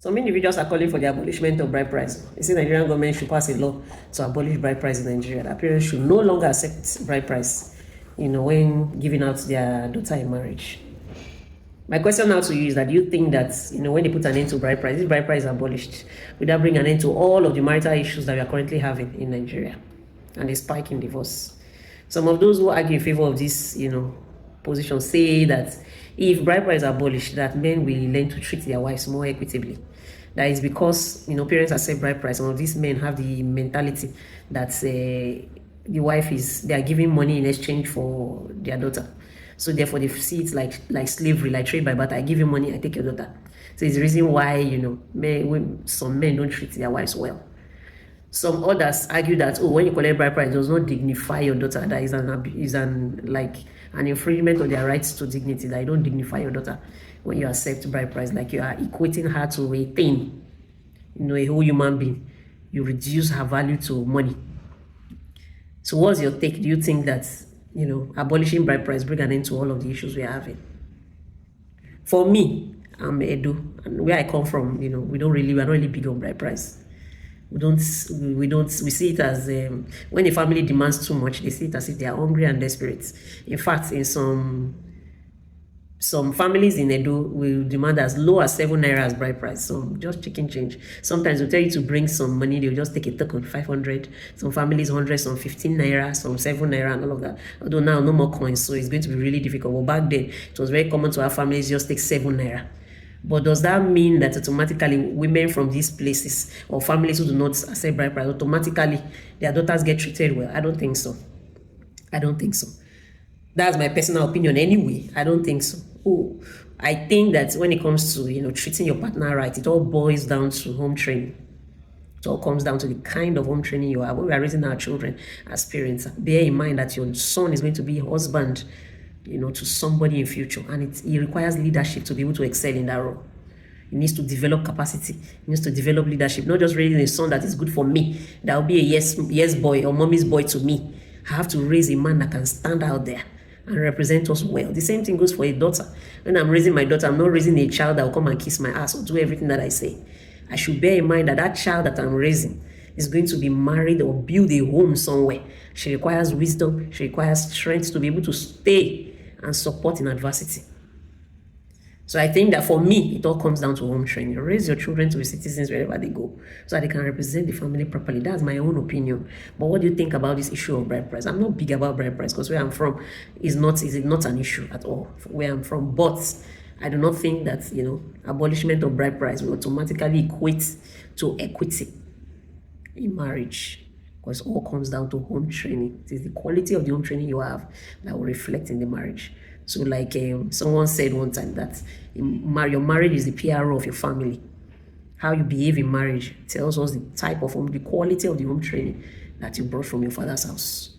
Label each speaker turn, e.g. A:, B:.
A: Some individuals are calling for the abolishment of bride price. They say Nigerian government should pass a law to abolish bride price in Nigeria. That parents should no longer accept bride price, when giving out their daughter in marriage. My question now to you is that do you think that, when they put an end to bride price, this bride price is abolished, would that bring an end to all of the marital issues that we are currently having in Nigeria and the spike in divorce? Some of those who argue in favor of this, position say that if bride price is abolished, that men will learn to treat their wives more equitably. That is because, parents accept bride price. Some of these men have the mentality that the wife they are giving money in exchange for their daughter. So therefore, they see it like slavery, like trade by barter. I give you money, I take your daughter. So it's the reason why, some men don't treat their wives well. Some others argue that, when you collect bride price, it does not dignify your daughter. That is an infringement of their rights to dignity. That you don't dignify your daughter when you accept bride price. Like you are equating her to a thing, a whole human being. You reduce her value to money. So what's your take? Do you think that, abolishing bride price bring an end to all of the issues we are having? For me, I'm Edo, and where I come from, we are not really big on bride price. We see it as when a family demands too much, they see it as if they are hungry and desperate. In fact, in some families in Edo will demand as low as 7 naira as bride price. So just chicken change. Sometimes they'll tell you to bring some money, they'll just take a token 500. Some families 100, some 15 naira, some 7 naira, and all of that. Although now no more coins, so it's going to be really difficult. But back then, it was very common to have families just take 7 naira. But does that mean that automatically women from these places or families who do not accept bride price, automatically their daughters get treated well? I don't think so. That's my personal opinion anyway. I don't think so. I think that when it comes to, treating your partner right, it all boils down to home training. It all comes down to the kind of home training you have. When we are raising our children as parents, bear in mind that your son is going to be a husband, to somebody in future, and it requires leadership to be able to excel in that role. He needs to develop capacity. He needs to develop leadership, not just raising a son that is good for me, that will be a yes boy or mommy's boy to me. I have to raise a man that can stand out there and represent us well. The same thing goes for a daughter. When I'm raising my daughter, I'm not raising a child that will come and kiss my ass or do everything that I say. I should bear in mind that that child that I'm raising is going to be married or build a home somewhere. She requires wisdom. She requires strength to be able to stay and support in adversity. So I think that for me, it all comes down to home training. Raise your children to be citizens wherever they go so that they can represent the family properly. That's my own opinion. But what do you think about this issue of bride price? I'm not big about bride price because where I'm from is not an issue at all, where I'm from. But I do not think that, abolishment of bride price will automatically equate to equity in marriage. Because it all comes down to home training. It is the quality of the home training you have that will reflect in the marriage. So like someone said one time that your marriage is the PRO of your family. How you behave in marriage tells us the type of the quality of the home training that you brought from your father's house.